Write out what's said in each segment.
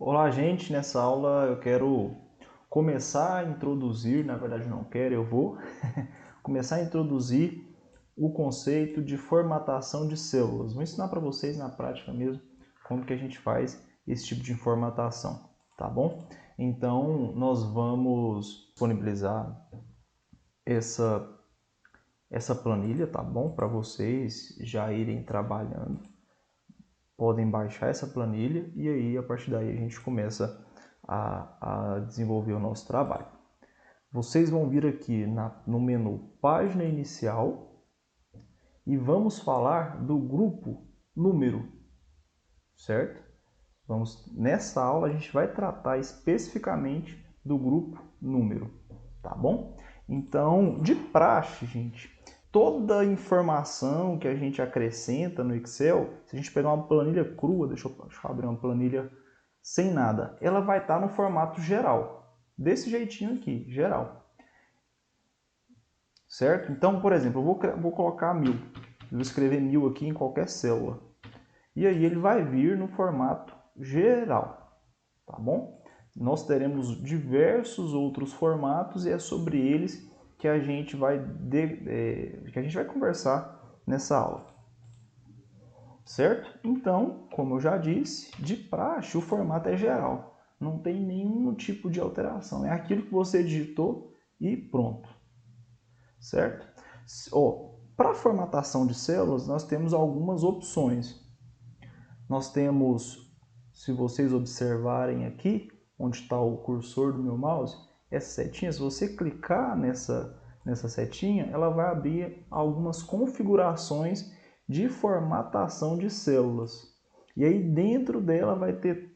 Olá, gente. Nessa aula eu quero começar a introduzir, na verdade não quero, eu vou começar a introduzir o conceito de formatação de células. Vou ensinar para vocês na prática mesmo como que a gente faz esse tipo de formatação, tá bom? Então, nós vamos disponibilizar essa planilha, tá bom? Para vocês já irem trabalhando. Podem baixar essa planilha e aí a partir daí a gente começa a desenvolver o nosso trabalho. Vocês vão vir aqui no menu Página Inicial e vamos falar do grupo Número, certo? Nessa aula a gente vai tratar especificamente do grupo Número, tá bom? Então, de praxe, gente, toda informação que a gente acrescenta no Excel, se a gente pegar uma planilha crua, deixa eu abrir uma planilha sem nada, ela vai estar no formato geral, desse jeitinho aqui, geral, certo? Então, por exemplo, eu vou colocar 1000, eu vou escrever 1000 aqui em qualquer célula, e aí ele vai vir no formato geral, tá bom? Nós teremos diversos outros formatos e é sobre eles que a gente vai conversar nessa aula, certo? Então, como eu já disse, de praxe o formato é geral, não tem nenhum tipo de alteração, é aquilo que você digitou e pronto, certo? Para formatação de células, nós temos algumas opções. Nós temos, se vocês observarem aqui, onde está o cursor do meu mouse, essa setinha, se você clicar nessa setinha, ela vai abrir algumas configurações de formatação de células. E aí dentro dela vai ter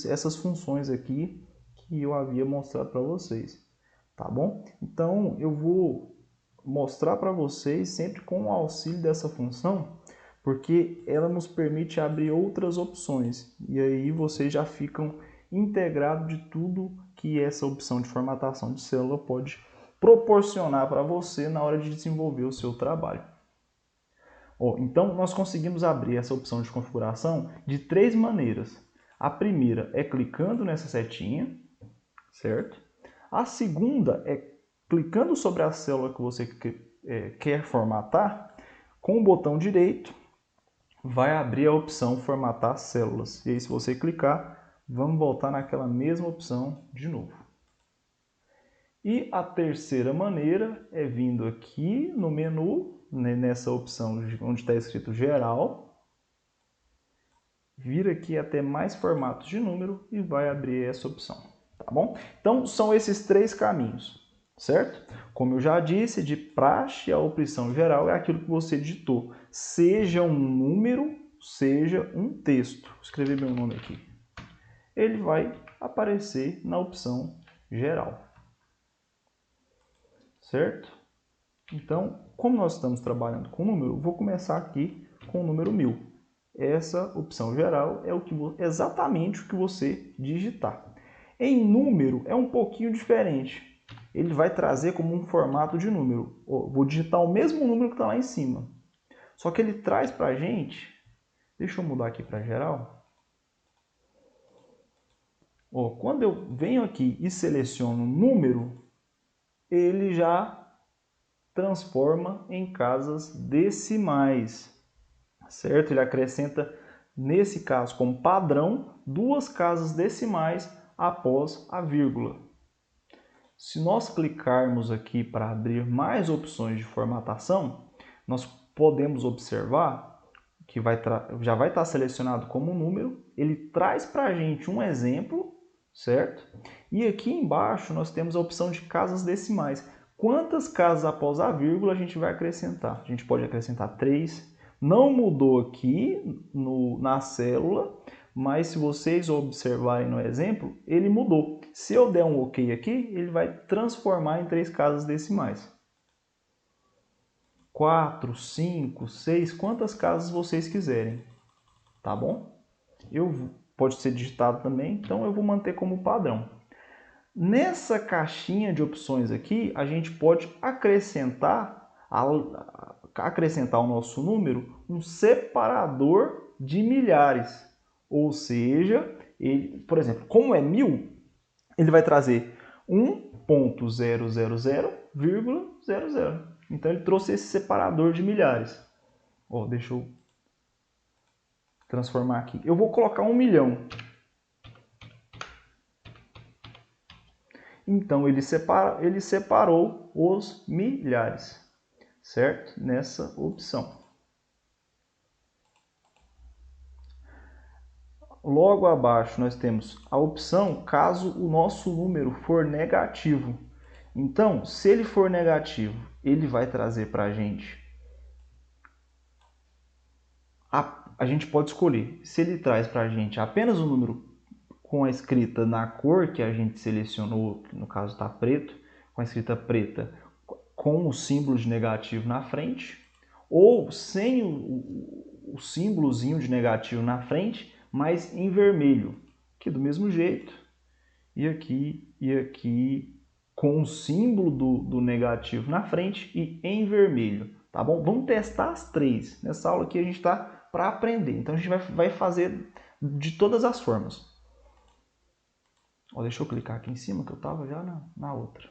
essas funções aqui que eu havia mostrado para vocês, tá bom? Então eu vou mostrar para vocês sempre com o auxílio dessa função, porque ela nos permite abrir outras opções e aí vocês já ficam integrados de tudo que essa opção de formatação de célula pode proporcionar para você na hora de desenvolver o seu trabalho. Então, nós conseguimos abrir essa opção de configuração de três maneiras. A primeira é clicando nessa setinha, certo? A segunda é clicando sobre a célula que você quer formatar, com o botão direito vai abrir a opção formatar células. E aí, se você clicar, vamos voltar naquela mesma opção de novo. E a terceira maneira é vindo aqui no menu, nessa opção onde está escrito geral, vir aqui até mais formatos de número e vai abrir essa opção, tá bom? Então são esses três caminhos, certo? Como eu já disse, de praxe a opção geral é aquilo que você digitou, seja um número, seja um texto. Vou escrever meu nome aqui. Ele vai aparecer na opção geral, certo? Então, como nós estamos trabalhando com número, vou começar aqui com o número 1000. Essa opção geral é exatamente o que você digitar. Em número é um pouquinho diferente. Ele vai trazer como um formato de número. Vou digitar o mesmo número que está lá em cima. Só que ele traz para a gente... Deixa eu mudar aqui para geral. Quando eu venho aqui e seleciono número, ele já transforma em casas decimais, certo? Ele acrescenta, nesse caso, como padrão, duas casas decimais após a vírgula. Se nós clicarmos aqui para abrir mais opções de formatação, nós podemos observar que já vai estar selecionado como número, ele traz para a gente um exemplo, certo? E aqui embaixo nós temos a opção de casas decimais. Quantas casas após a vírgula a gente vai acrescentar? A gente pode acrescentar 3. Não mudou aqui na célula, mas se vocês observarem no exemplo, ele mudou. Se eu der um OK aqui, ele vai transformar em 3 casas decimais. 4, 5, 6, quantas casas vocês quiserem, tá bom? Pode ser digitado também, então eu vou manter como padrão. Nessa caixinha de opções aqui, a gente pode acrescentar ao nosso número um separador de milhares. Ou seja, ele, por exemplo, como é 1000, ele vai trazer 1.000,00. Então ele trouxe esse separador de milhares. Ó, deixa eu transformar aqui. Eu vou colocar 1 milhão. Então ele separou os milhares, certo? Nessa opção. Logo abaixo nós temos a opção caso o nosso número for negativo. Então, se ele for negativo, ele vai trazer para a gente. A gente pode escolher. Se ele traz para a gente apenas o número com a escrita na cor que a gente selecionou, que no caso está preto, com a escrita preta, com o símbolo de negativo na frente, ou sem o símbolozinho de negativo na frente, mas em vermelho, que do mesmo jeito, e aqui com o símbolo do negativo na frente e em vermelho, tá bom? Vamos testar as três. Nessa aula aqui a gente está para aprender, então a gente vai fazer de todas as formas. Ó, deixa eu clicar aqui em cima que eu estava já na outra.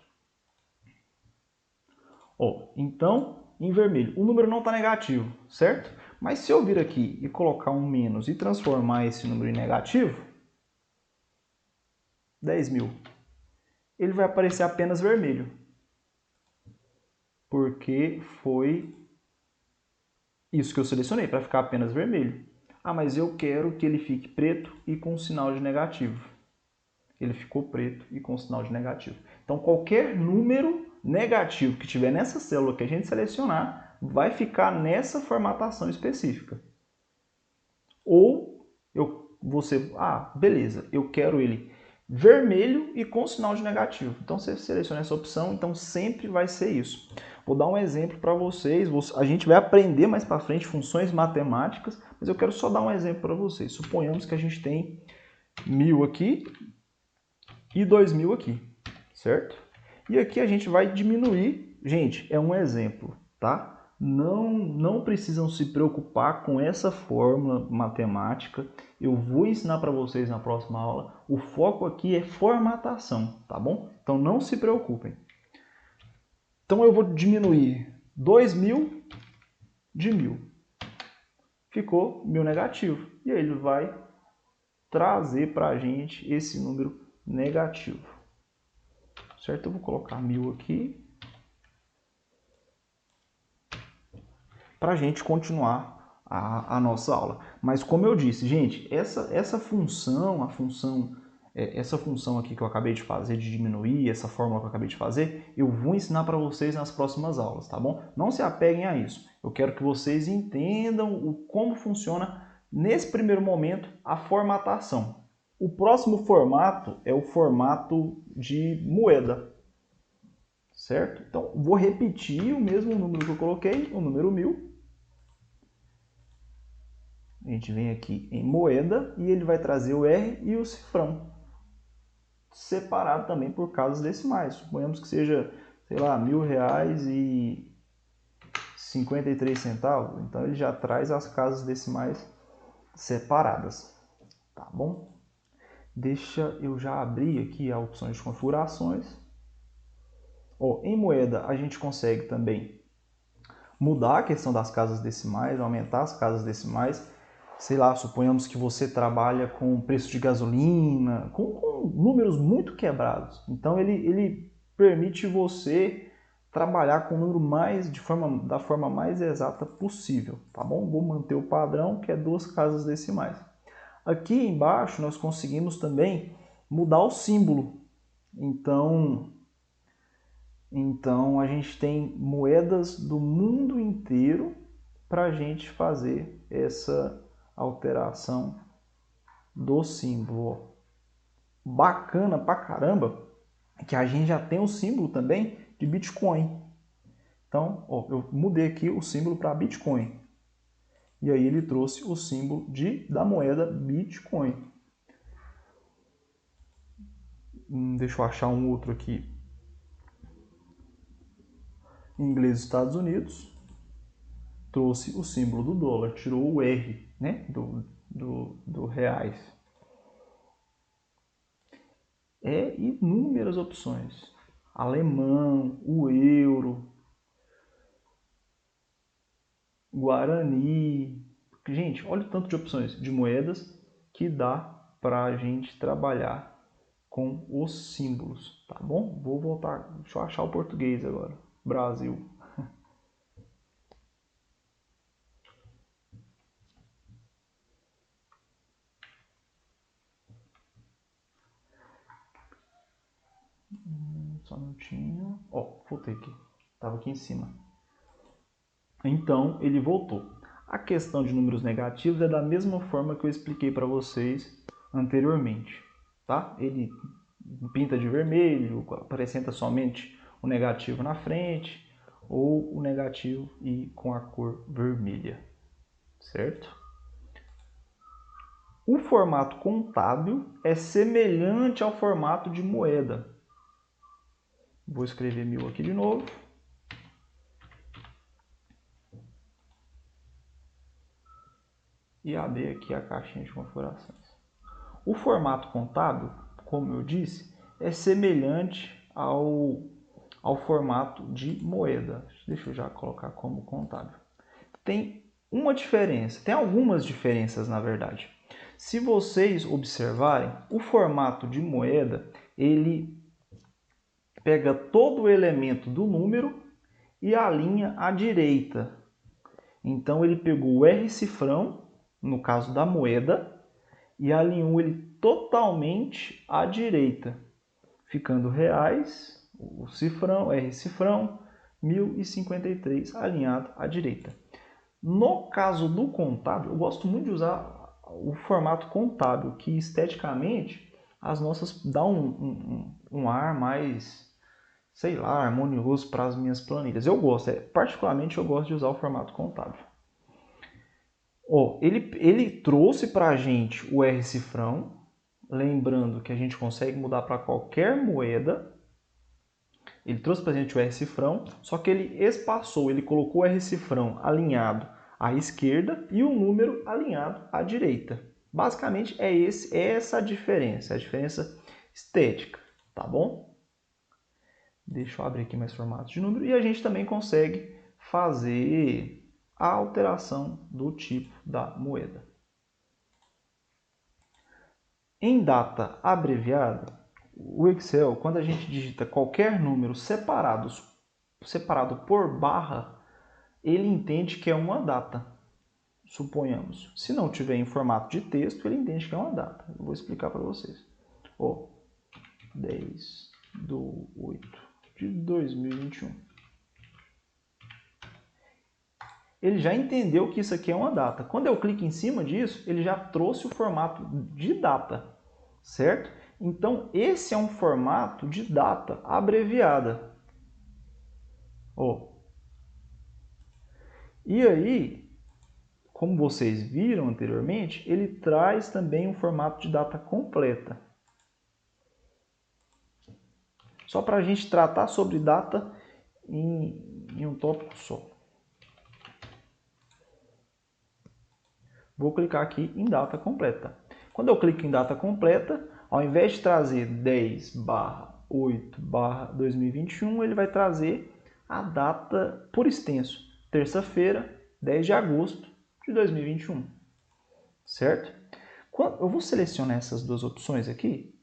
Ó, então, em vermelho, o número não está negativo, certo? Mas se eu vir aqui e colocar um menos e transformar esse número em negativo, 10.000, ele vai aparecer apenas vermelho. Porque foi isso que eu selecionei, para ficar apenas vermelho. Ah, mas eu quero que ele fique preto e com sinal de negativo. Ele ficou preto e com sinal de negativo. Então, qualquer número negativo que tiver nessa célula que a gente selecionar, vai ficar nessa formatação específica. Ou beleza, eu quero ele vermelho e com sinal de negativo. Então, você seleciona essa opção, então sempre vai ser isso. Vou dar um exemplo para vocês. A gente vai aprender mais para frente funções matemáticas, mas eu quero só dar um exemplo para vocês. Suponhamos que a gente tem 1000 aqui e 2000 aqui, certo? E aqui a gente vai diminuir. Gente, é um exemplo, tá? Não precisam se preocupar com essa fórmula matemática. Eu vou ensinar para vocês na próxima aula. O foco aqui é formatação, tá bom? Então não se preocupem. Então eu vou diminuir 2000 de 1000. Ficou 1000 negativo. E aí ele vai trazer para a gente esse número negativo. Certo? Eu vou colocar 1000 aqui. Para a gente continuar a nossa aula. Mas como eu disse, gente, essa função aqui que eu acabei de fazer, de diminuir, essa fórmula que eu acabei de fazer, eu vou ensinar para vocês nas próximas aulas, tá bom? Não se apeguem a isso. Eu quero que vocês entendam como funciona, nesse primeiro momento, a formatação. O próximo formato é o formato de moeda, certo? Então, vou repetir o mesmo número que eu coloquei, o número 1000. A gente vem aqui em moeda e ele vai trazer o R e o cifrão, separado também por casas decimais. Suponhamos que seja, sei lá, R$1.000,53. Então ele já traz as casas decimais separadas, tá bom? Deixa eu já abrir aqui a opção de configurações. Em moeda a gente consegue também mudar a questão das casas decimais, aumentar as casas decimais. Sei lá, suponhamos que você trabalha com preço de gasolina, com números muito quebrados. Então ele permite você trabalhar com o número da forma mais exata possível, tá bom? Vou manter o padrão, que é 2 casas decimais. Aqui embaixo nós conseguimos também mudar o símbolo. Então a gente tem moedas do mundo inteiro para a gente fazer essa alteração do símbolo. Bacana pra caramba que a gente já tem o símbolo também de Bitcoin. Então, eu mudei aqui o símbolo para Bitcoin. E aí ele trouxe o símbolo da moeda Bitcoin. Deixa eu achar um outro aqui. Em inglês, Estados Unidos. trouxe o símbolo do dólar, tirou o R, né, do reais. É inúmeras opções. Alemão, o euro, Guarani. Gente, olha o tanto de opções de moedas que dá para a gente trabalhar com os símbolos, tá bom? Vou voltar, deixa eu achar o português agora. Brasil. Só um minutinho. Ó, voltei aqui. Tava aqui em cima. Então, ele voltou. A questão de números negativos é da mesma forma que eu expliquei para vocês anteriormente, tá? Ele pinta de vermelho, acrescenta somente o negativo na frente, ou o negativo e com a cor vermelha, certo? O formato contábil é semelhante ao formato de moeda. Vou escrever 1000 aqui de novo. E abrir aqui a caixinha de configurações. O formato contábil, como eu disse, é semelhante ao formato de moeda. Deixa eu já colocar como contábil. Tem uma diferença, tem algumas diferenças na verdade. Se vocês observarem, o formato de moeda, ele pega todo o elemento do número e alinha à direita. Então ele pegou o R cifrão, no caso da moeda, e alinhou ele totalmente à direita, ficando reais, o cifrão, R cifrão, 1053 alinhado à direita. No caso do contábil, eu gosto muito de usar o formato contábil, que esteticamente as nossas dá um ar mais, sei lá, harmonioso para as minhas planilhas. Eu gosto, particularmente eu gosto de usar o formato contábil. Ele trouxe para a gente o R cifrão, lembrando que a gente consegue mudar para qualquer moeda. Ele trouxe para a gente o R cifrão, só que ele espaçou, ele colocou o R cifrão alinhado à esquerda e o número alinhado à direita. Basicamente é essa a diferença estética, tá bom? Deixa eu abrir aqui mais formatos de número e a gente também consegue fazer a alteração do tipo da moeda. Em data abreviada, o Excel, quando a gente digita qualquer número separado por barra, ele entende que é uma data. Suponhamos, se não tiver em formato de texto, ele entende que é uma data. Eu vou explicar para vocês. 10/8 de 2021. Ele já entendeu que isso aqui é uma data. Quando eu clico em cima disso, ele já trouxe o formato de data, certo? Então, esse é um formato de data abreviada. E aí, como vocês viram anteriormente, ele traz também um formato de data completa. Só para a gente tratar sobre data em um tópico só. Vou clicar aqui em data completa. Quando eu clico em data completa, ao invés de trazer 10/8/2021, ele vai trazer a data por extenso, terça-feira, 10 de agosto de 2021. Certo? Eu vou selecionar essas duas opções aqui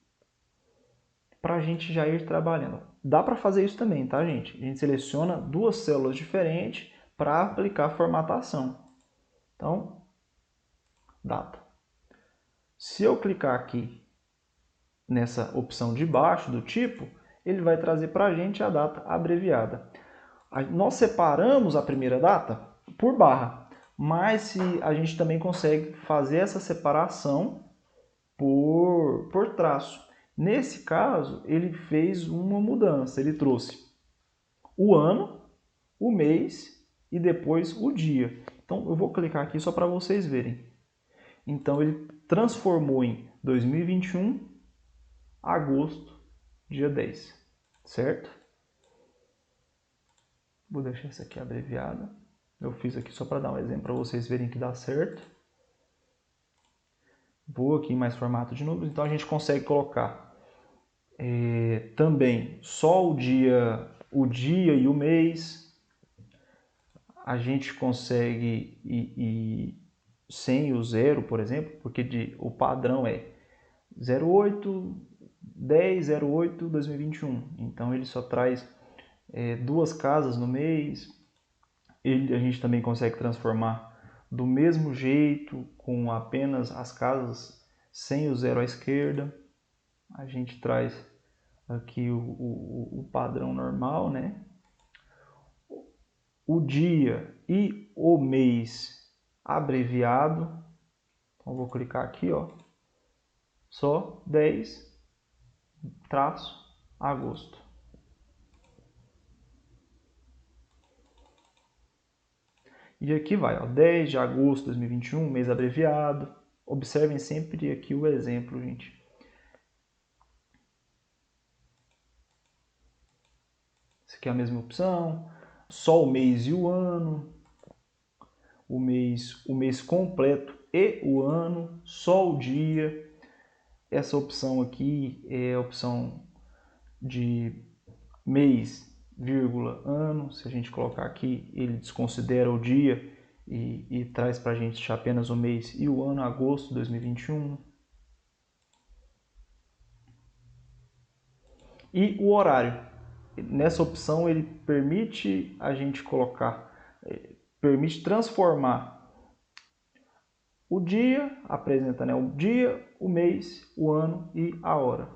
para a gente já ir trabalhando. Dá para fazer isso também, tá, gente? A gente seleciona duas células diferentes para aplicar a formatação. Então, data. Se eu clicar aqui nessa opção de baixo do tipo, ele vai trazer para a gente a data abreviada. Nós separamos a primeira data por barra, mas se a gente também consegue fazer essa separação por traço. Nesse caso, ele fez uma mudança, ele trouxe o ano, o mês e depois o dia. Então eu vou clicar aqui só para vocês verem. Então ele transformou em 2021, agosto, dia 10, certo? Vou deixar isso aqui abreviado. Eu fiz aqui só para dar um exemplo para vocês verem que dá certo. Vou aqui em mais formato de números, então a gente consegue colocar também só o dia e o mês. A gente consegue ir sem o zero, por exemplo, porque o padrão é 08, 10, 08, 2021. Então ele só traz duas casas no mês. A gente também consegue transformar do mesmo jeito, com apenas as casas sem o zero à esquerda. A gente traz aqui o padrão normal, né? O dia e o mês abreviado. Então vou clicar aqui, ó. Só 10-agosto. E aqui vai, ó, 10 de agosto de 2021, mês abreviado. Observem sempre aqui o exemplo, gente. Essa aqui é a mesma opção. Só o mês e o ano. O mês completo e o ano. Só o dia. Essa opção aqui é a opção de mês, vírgula, ano. Se a gente colocar aqui, ele desconsidera o dia e traz para a gente apenas o mês e o ano, agosto de 2021. E o horário. Nessa opção ele permite a gente permite transformar o dia, apresenta, né, o dia, o mês, o ano e a hora.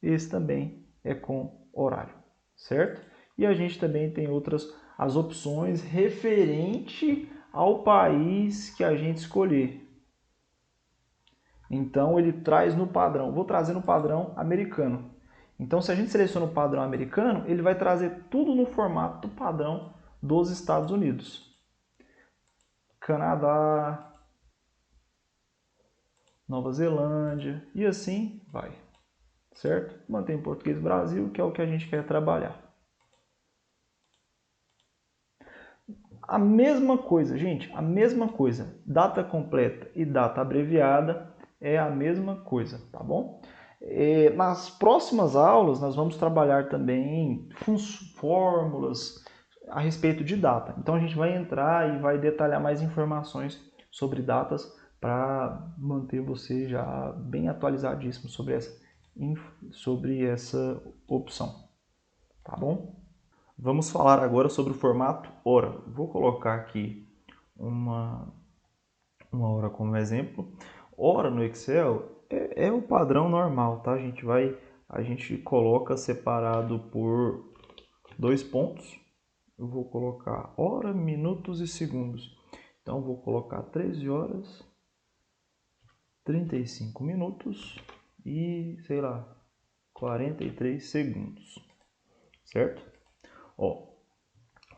Esse também é com horário, certo? E a gente também tem as opções referente ao país que a gente escolher. Então ele traz no padrão, vou trazer no padrão americano. Então se a gente seleciona o padrão americano, ele vai trazer tudo no formato do padrão dos Estados Unidos. Canadá, Nova Zelândia e assim vai, certo? Mantém português Brasil, que é o que a gente quer trabalhar. A mesma coisa, gente, a mesma coisa. Data completa e data abreviada é a mesma coisa, tá bom? Nas próximas aulas, nós vamos trabalhar também fórmulas a respeito de data. Então, a gente vai entrar e vai detalhar mais informações sobre datas para manter você já bem atualizadíssimo sobre essa opção, tá bom? Vamos falar agora sobre o formato hora. Vou colocar aqui uma hora como exemplo. Hora no Excel é o padrão normal, tá? A gente coloca separado por 2 pontos. Eu vou colocar hora, minutos e segundos. Então vou colocar 13 horas, 35 minutos e, sei lá, 43 segundos, certo? Ó,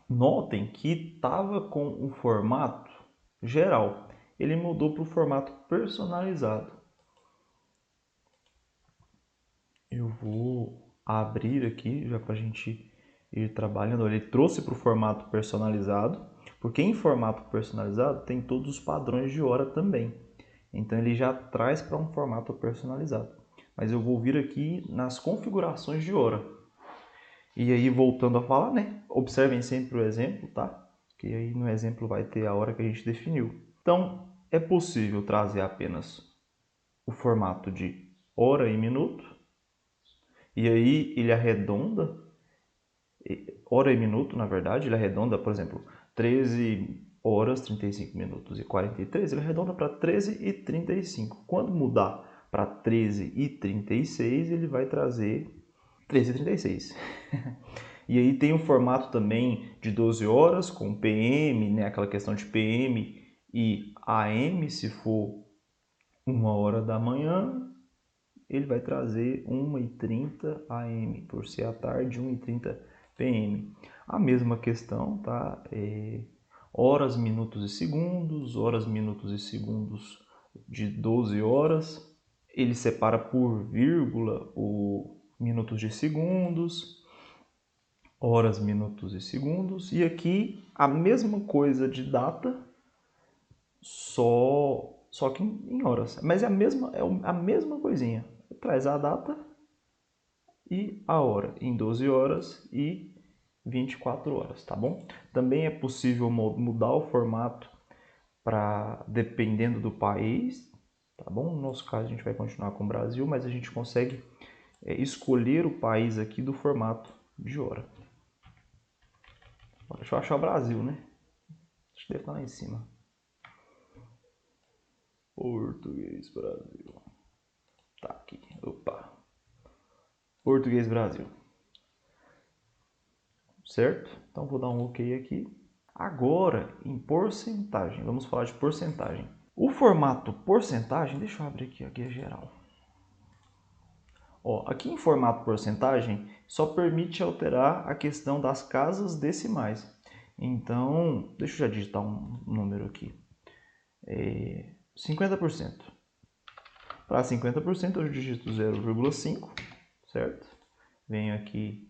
notem que estava com o formato geral. Ele mudou para o formato personalizado. Eu vou abrir aqui já para a gente ir trabalhando. Ele trouxe para o formato personalizado, porque em formato personalizado tem todos os padrões de hora também. Então ele já traz para um formato personalizado. Mas eu vou vir aqui nas configurações de hora. E aí, voltando a falar, né? Observem sempre o exemplo, tá? Que aí no exemplo vai ter a hora que a gente definiu. Então, é possível trazer apenas o formato de hora e minuto. E aí ele arredonda, hora e minuto, na verdade, ele arredonda, por exemplo, 13 horas, 35 minutos e 43, ele arredonda para 13 e 35. Quando mudar para 13 e 36, ele vai trazer 13 e 36. E aí tem o formato também de 12 horas com PM, né? Aquela questão de PM e AM, se for 1 hora da manhã, ele vai trazer 1h30 AM, por ser à tarde, 1h30 PM. A mesma questão, tá? Horas, minutos e segundos, horas, minutos e segundos de 12 horas. Ele separa por vírgula o minutos de segundos. horas, minutos e segundos. E aqui a mesma coisa de data, só que em horas. Mas é a mesma coisinha. Traz a data e a hora, em 12 horas e 24 horas, tá bom? Também é possível mudar o formato para dependendo do país, tá bom? No nosso caso a gente vai continuar com o Brasil, mas a gente consegue escolher o país aqui do formato de hora. Deixa eu achar o Brasil, né? Acho que deve estar lá em cima. Português Brasil. Tá aqui. Opa. Português Brasil. Certo? Então vou dar um OK aqui. Agora, em porcentagem. Vamos falar de porcentagem. O formato porcentagem, deixa eu abrir aqui a guia geral. Ó, aqui em formato porcentagem, só permite alterar a questão das casas decimais. Então, deixa eu já digitar um número aqui. 50%. Para 50% eu digito 0,5, certo? Venho aqui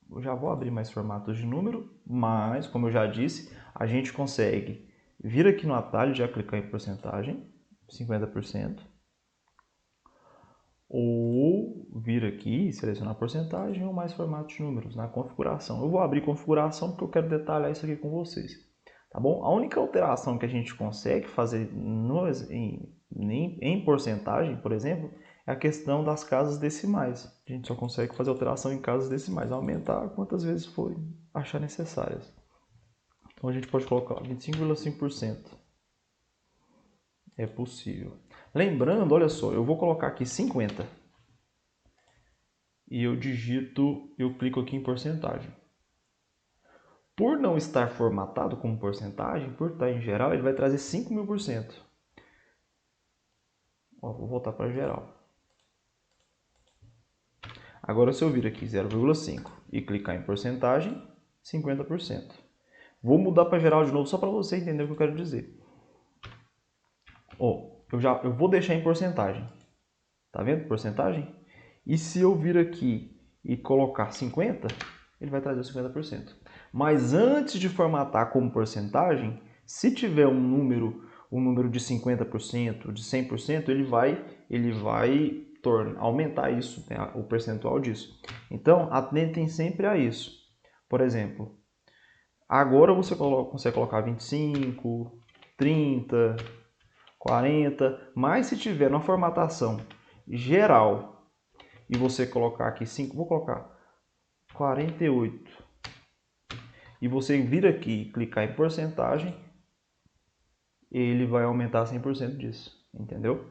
eu já vou abrir mais formatos de número, mas, como eu já disse, a gente consegue vir aqui no atalho e já clicar em porcentagem, 50%, ou vir aqui e selecionar porcentagem ou mais formatos de números na configuração. Eu vou abrir configuração porque eu quero detalhar isso aqui com vocês, tá bom? A única alteração que a gente consegue fazer em porcentagem, por exemplo, é a questão das casas decimais. A gente só consegue fazer alteração em casas decimais, aumentar quantas vezes for achar necessárias. Então a gente pode colocar 25,5%. É possível. Lembrando, olha só, eu vou colocar aqui 50. E eu clico aqui em porcentagem. Por não estar formatado como porcentagem, por estar em geral, ele vai trazer 5.000%. Vou voltar para geral. Agora, se eu vir aqui 0,5 e clicar em porcentagem, 50%. Vou mudar para geral de novo só para você entender o que eu quero dizer. Eu vou deixar em porcentagem. Tá vendo? Porcentagem. E se eu vir aqui e colocar 50, ele vai trazer os 50%. Mas antes de formatar como porcentagem, se tiver um número de 50%, de 100%, ele vai aumentar isso, né, o percentual disso. Então, atentem sempre a isso. Por exemplo, agora você consegue colocar 25, 30, 40, mas se tiver uma formatação geral e você colocar aqui 5, vou colocar 48, e você vir aqui e clicar em porcentagem, ele vai aumentar 100% disso, entendeu?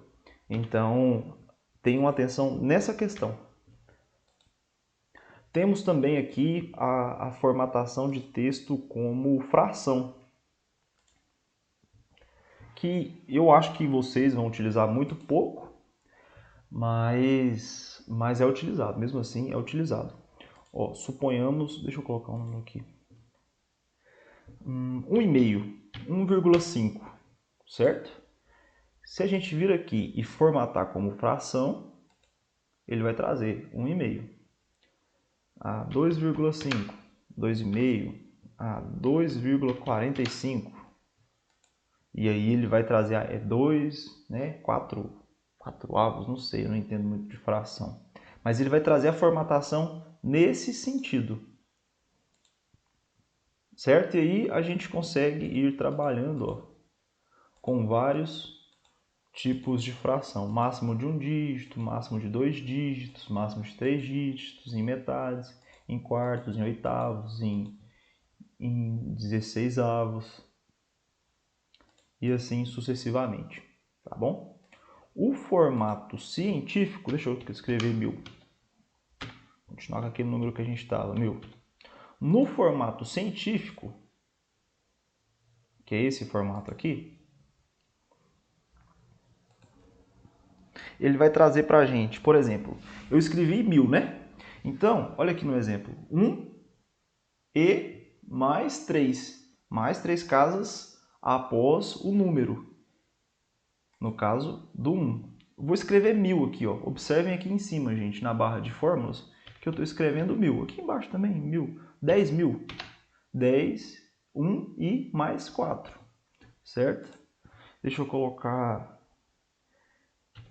Então, tenham atenção nessa questão. Temos também aqui a formatação de texto como fração, que eu acho que vocês vão utilizar muito pouco, mas é utilizado, mesmo assim é utilizado. Ó, suponhamos, deixa eu colocar um número aqui, 1,5, 1,5, certo? Se a gente vir aqui e formatar como fração, ele vai trazer 1,5 a 2,5, 2,5 a 2,45. E aí ele vai trazer 2, né, 4 avos, não sei, eu não entendo muito de fração. Mas ele vai trazer a formatação nesse sentido. Certo? E aí a gente consegue ir trabalhando com vários tipos de fração. Máximo de 1 dígito, máximo de 2 dígitos, máximo de 3 dígitos, em metades, em quartos, em oitavos, em 16 avos e assim sucessivamente, tá bom? O formato científico, deixa eu escrever 1000. Continuar com aquele número que a gente estava, 1000. No formato científico, que é esse formato aqui, ele vai trazer para a gente, por exemplo, eu escrevi 1000, né? Então, olha aqui no exemplo, 1 e mais 3 casas após o número, no caso do 1. Vou escrever 1000 aqui, ó. Observem aqui em cima, gente, na barra de fórmulas, que eu estou escrevendo 1000. Aqui embaixo também, 1000. 10.000. 10, 1 e mais 4. Certo? Deixa eu colocar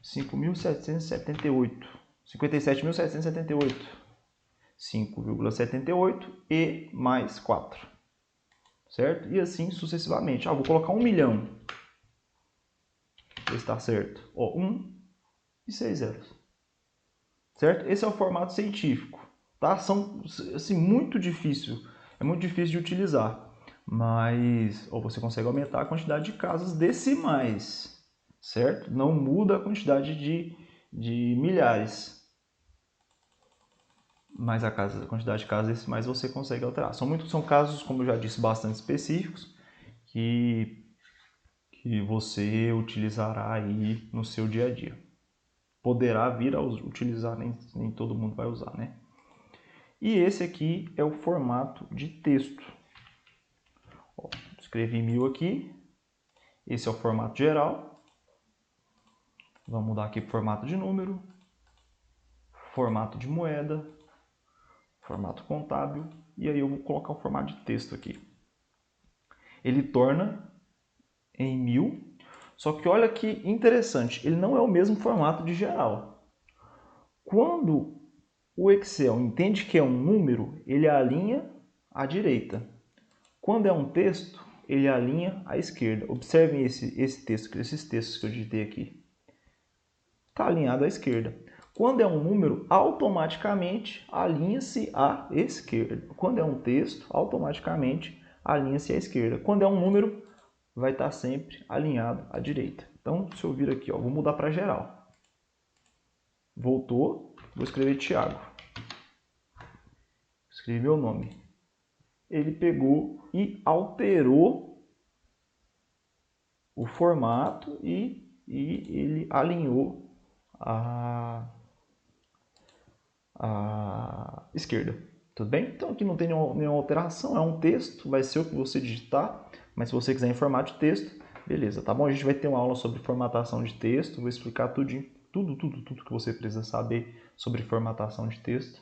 5.778. 57.778. 5,78 e mais 4. Certo? E assim sucessivamente. Vou colocar 1 milhão. Está certo. 1 e 6 zeros. Certo? Esse é o formato científico. Tá? São assim, muito difícil. É muito difícil de utilizar. Mas você consegue aumentar a quantidade de casas decimais. Certo? Não muda a quantidade de milhares. Mas a quantidade de casas decimais você consegue alterar. São casos, como eu já disse, bastante específicos que você utilizará aí no seu dia a dia. Poderá vir a utilizar, nem todo mundo vai usar, né? E esse aqui é o formato de texto. Escrevi 1000 aqui. Esse é o formato geral. Vamos mudar aqui para o formato de número, formato de moeda, formato contábil, e aí eu vou colocar o formato de texto aqui. Ele torna em 1000, só que olha que interessante, ele não é o mesmo formato de geral. Quando o Excel entende que é um número, ele alinha à direita. Quando é um texto, ele alinha à esquerda. Observem esses textos que eu digitei aqui. Está alinhado à esquerda. Quando é um número, automaticamente alinha-se à esquerda. Quando é um texto, automaticamente alinha-se à esquerda. Quando é um número, vai estar sempre alinhado à direita. Então, se eu vir aqui, vou mudar para geral. Voltou, vou escrever Thiago. Escrevi meu nome. Ele pegou e alterou o formato e ele alinhou a esquerda. Tudo bem? Então aqui não tem nenhuma alteração, é um texto, vai ser o que você digitar, mas se você quiser em formato de texto, beleza, tá bom? A gente vai ter uma aula sobre formatação de texto, vou explicar tudo que você precisa saber sobre formatação de texto.